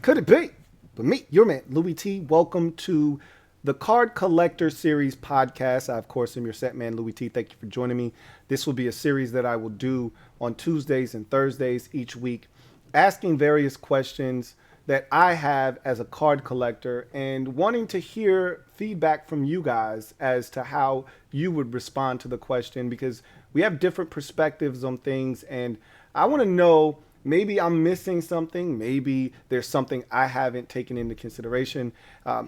Could it be? But me, your man, Louie T. Welcome to the Card Collector Series podcast. I, of course, am your set man, Louie T. Thank you for joining me. This will be a series that I will do on Tuesdays and Thursdays each week, asking various questions that I have as a card collector and wanting to hear feedback from you guys as to how you would respond to the question, because we have different perspectives on things and I want to know, maybe I'm missing something. Maybe there's something I haven't taken into consideration.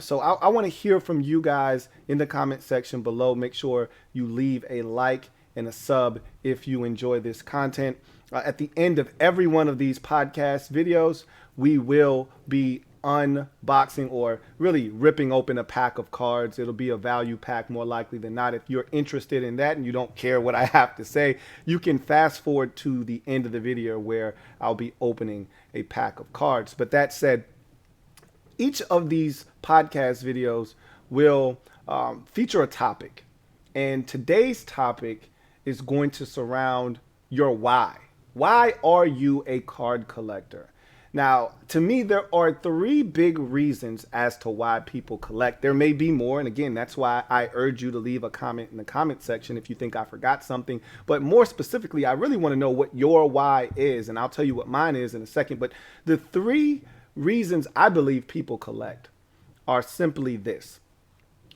So I want to hear from you guys in the comment section below. Make sure you leave a like and a sub if you enjoy this content. At the end of every one of these podcast videos, we will be unboxing or really ripping open a pack of cards. It'll be a value pack more likely than not. If you're interested in that and you don't care what I have to say, you can fast forward to the end of the video where I'll be opening a pack of cards. But that said, each of these podcast videos will feature a topic. And today's topic is going to surround your why. Why are you a card collector? Now, to me, there are three big reasons as to why people collect. There may be more, and again, that's why I urge you to leave a comment in the comment section if you think I forgot something. But more specifically, I really want to know what your why is, and I'll tell you what mine is in a second. But the three reasons I believe people collect are simply this.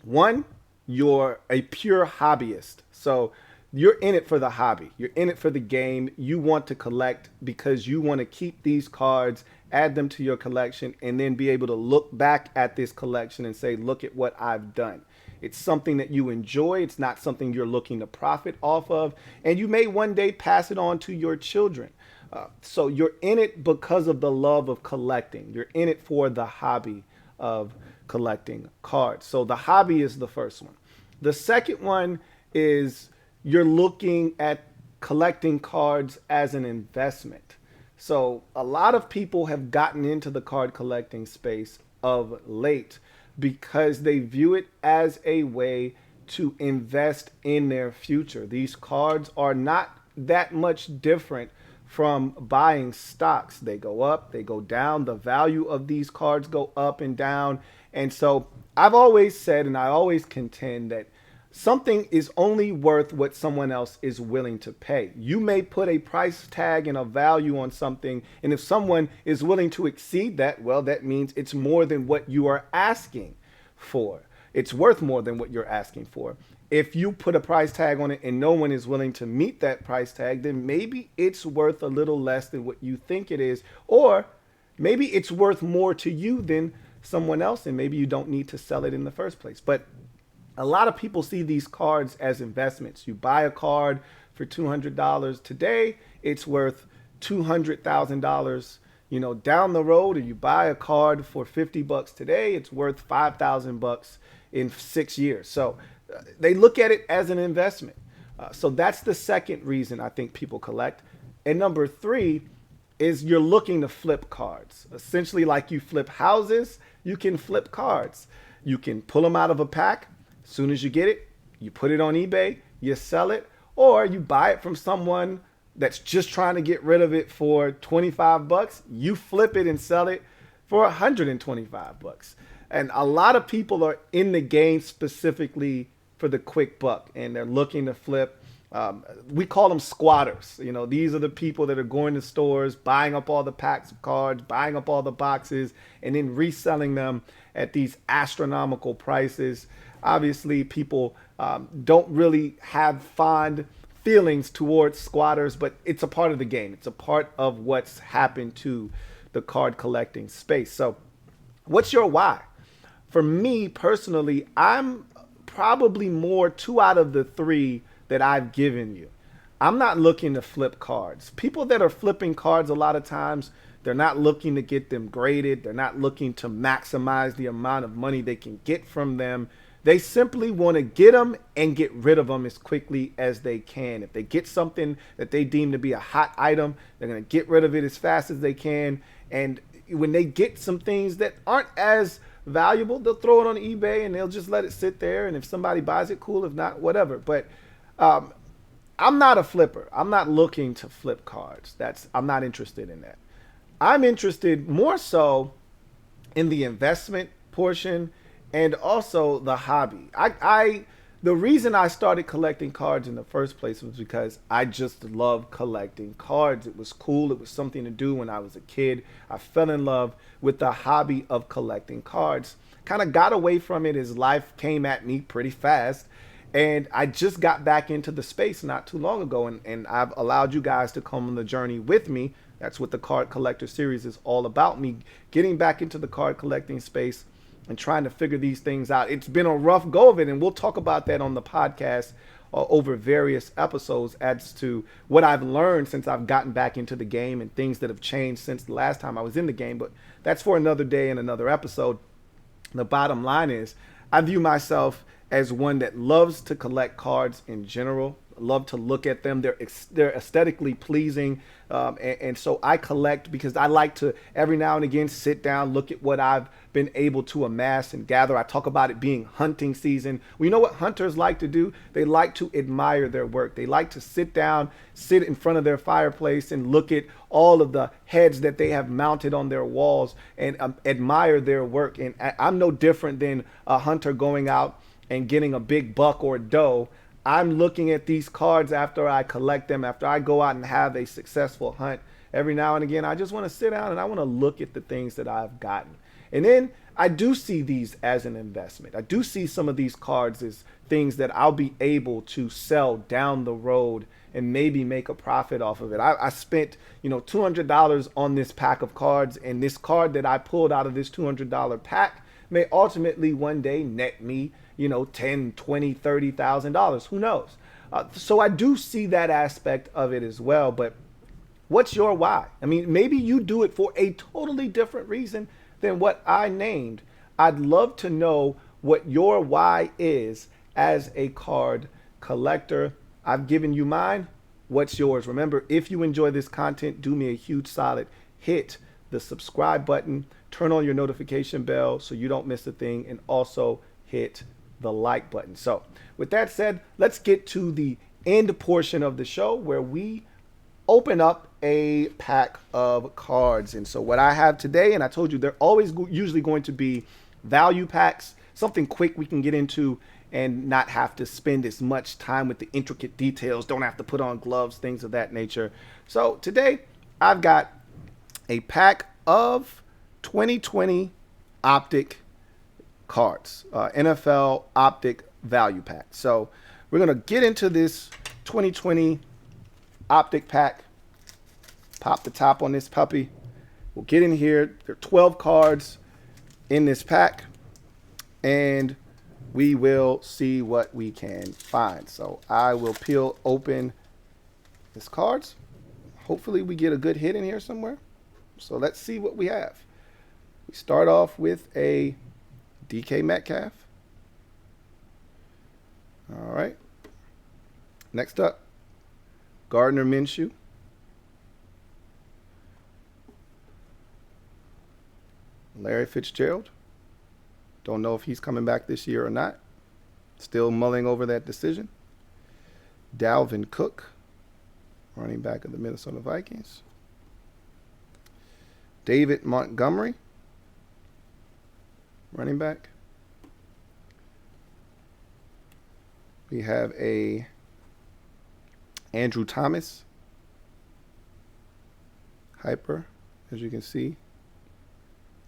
One, you're a pure hobbyist. So you're in it for the hobby. You're in it for the game. You want to collect because you want to keep these cards, add them to your collection, and then be able to look back at this collection and say, look at what I've done. It's something that you enjoy. It's not something you're looking to profit off of. And you may one day pass it on to your children. So you're in it because of the love of collecting. You're in it for the hobby of collecting cards. So the hobby is the first one. The second one is you're looking at collecting cards as an investment. So a lot of people have gotten into the card collecting space of late because they view it as a way to invest in their future. These cards are not that much different from buying stocks. They go up, they go down. The value of these cards go up and down. And so I've always said, and I always contend, that something is only worth what someone else is willing to pay. You may put a price tag and a value on something, and if someone is willing to exceed that, well, that means it's more than what you are asking for. It's worth more than what you're asking for. If you put a price tag on it and no one is willing to meet that price tag, then maybe it's worth a little less than what you think it is, or maybe it's worth more to you than someone else, and maybe you don't need to sell it in the first place. But a lot of people see these cards as investments. You buy a card for $200 today, it's worth $200,000, down the road. Or you buy a card for $50 today, it's worth $5,000 in 6 years. So they look at it as an investment. So that's the second reason I think people collect. And number three is you're looking to flip cards. Essentially, like you flip houses, you can flip cards. You can pull them out of a pack. As soon as you get it, you put it on eBay, you sell it, or you buy it from someone that's just trying to get rid of it for 25 bucks. You flip it and sell it for 125 bucks. And a lot of people are in the game specifically for the quick buck, and they're looking to flip. We call them squatters. These are the people that are going to stores, buying up all the packs of cards, buying up all the boxes, and then reselling them at these astronomical prices. Obviously, people don't really have fond feelings towards squatters, but it's a part of the game. It's a part of what's happened to the card collecting space. So what's your why? For me personally, I'm probably more 2 out of the 3 that I've given you. I'm not looking to flip cards. People that are flipping cards, a lot of times, they're not looking to get them graded. They're not looking to maximize the amount of money they can get from them. They simply want to get them and get rid of them as quickly as they can. If they get something that they deem to be a hot item, they're going to get rid of it as fast as they can. And when they get some things that aren't as valuable, they'll throw it on eBay and they'll just let it sit there. And if somebody buys it, cool. If not, whatever. But I'm not a flipper. I'm not looking to flip cards. I'm not interested in that. I'm interested more so in the investment portion and also the hobby. I the reason I started collecting cards in the first place was because I just love collecting cards. It was cool. It was something to do when I was a kid. I fell in love with the hobby of collecting cards. Kind of got away from it as life came at me pretty fast. And I just got back into the space not too long ago. And I've allowed you guys to come on the journey with me. That's what the Card Collector series is all about. Me getting back into the card collecting space and trying to figure these things out. It's been a rough go of it, and we'll talk about that on the podcast over various episodes as to what I've learned since I've gotten back into the game and things that have changed since the last time I was in the game. But that's for another day and another episode. The bottom line is I view myself as one that loves to collect cards in general. Love to look at them. They're aesthetically pleasing, and so I collect because I like to every now and again sit down, look at what I've been able to amass and gather. I talk about it being hunting season. Well, you know what hunters like to do? They like to admire their work. They like to sit down, sit in front of their fireplace and look at all of the heads that they have mounted on their walls and admire their work. And I'm no different than a hunter going out and getting a big buck or doe. I'm looking at these cards after I collect them, after I go out and have a successful hunt. Every now and again, I just want to sit down and I want to look at the things that I've gotten. And then I do see these as an investment. I do see some of these cards as things that I'll be able to sell down the road and maybe make a profit off of it. I spent, $200 on this pack of cards, and this card that I pulled out of this $200 pack may ultimately one day net me $10, $20, $30,000. Who knows? So I do see that aspect of it as well. But what's your why? I mean, maybe you do it for a totally different reason than what I named. I'd love to know what your why is as a card collector. I've given you mine. What's yours? Remember, if you enjoy this content, do me a huge solid. Hit the subscribe button. Turn on your notification bell so you don't miss a thing. And also hit the like button. So with that said, let's get to the end portion of the show where we open up a pack of cards. And so what I have today, and I told you they're always usually going to be value packs, something quick we can get into and not have to spend as much time with the intricate details, don't have to put on gloves, things of that nature. So today I've got a pack of 2020 Optic cards, NFL Optic Value Pack. So we're going to get into this 2020 Optic Pack. Pop the top on this puppy. We'll get in here. There are 12 cards in this pack, and we will see what we can find. So I will peel open these cards. Hopefully we get a good hit in here somewhere. So let's see what we have. We start off with a DK Metcalf. All right. Next up, Gardner Minshew. Larry Fitzgerald. Don't know if he's coming back this year or not. Still mulling over that decision. Dalvin Cook, running back of the Minnesota Vikings. David Montgomery, running back. We have a Andrew Thomas, hyper, as you can see.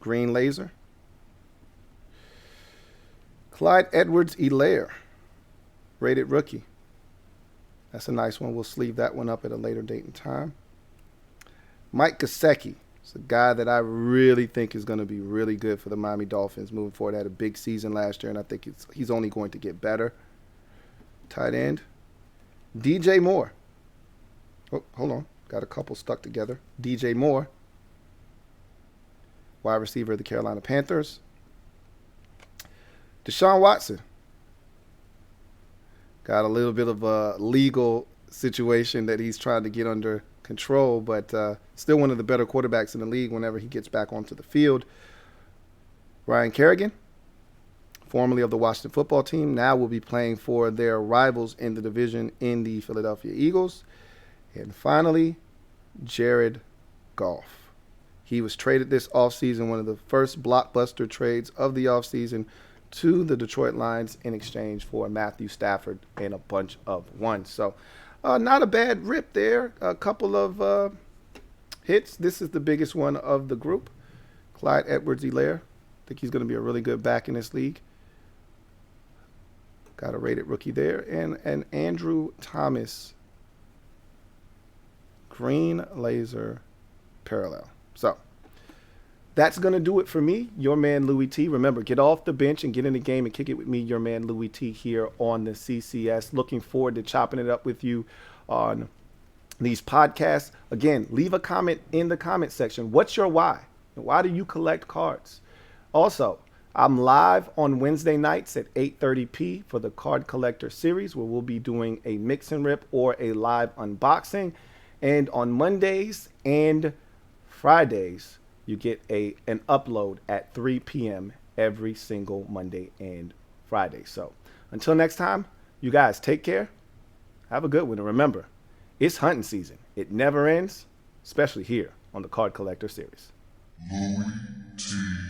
Green laser. Clyde Edwards-Helaire, rated rookie. That's a nice one. We'll sleeve that one up at a later date and time. Mike Gesicki. It's a guy that I really think is going to be really good for the Miami Dolphins moving forward. Had a big season last year, and I think he's only going to get better. Tight end. DJ Moore. Oh, hold on. Got a couple stuck together. DJ Moore. Wide receiver of the Carolina Panthers. Deshaun Watson. Got a little bit of a legal situation that he's trying to get under control, but still one of the better quarterbacks in the league whenever he gets back onto the field. Ryan Kerrigan, formerly of the Washington football team, now will be playing for their rivals in the division in the Philadelphia Eagles. And finally, Jared Goff. He was traded this offseason, one of the first blockbuster trades of the offseason, to the Detroit Lions in exchange for Matthew Stafford and a bunch of ones. So not a bad rip there. A couple of hits. This is the biggest one of the group. Clyde Edwards-Helaire. I think he's going to be a really good back in this league. Got a rated rookie there. And Andrew Thomas. Green laser parallel. So that's going to do it for me, your man Louie T. Remember, get off the bench and get in the game and kick it with me, your man Louie T, here on the CCS. Looking forward to chopping it up with you on these podcasts. Again, leave a comment in the comment section. What's your why? Why do you collect cards? Also, I'm live on Wednesday nights at 8:30 p for the Card Collector Series, where we'll be doing a mix and rip or a live unboxing. And on Mondays and Fridays, you get an upload at 3 p.m. every single Monday and Friday. So until next time, you guys take care. Have a good one. And remember, it's hunting season. It never ends, especially here on the Card Collector Series. LouieTeeNetwork.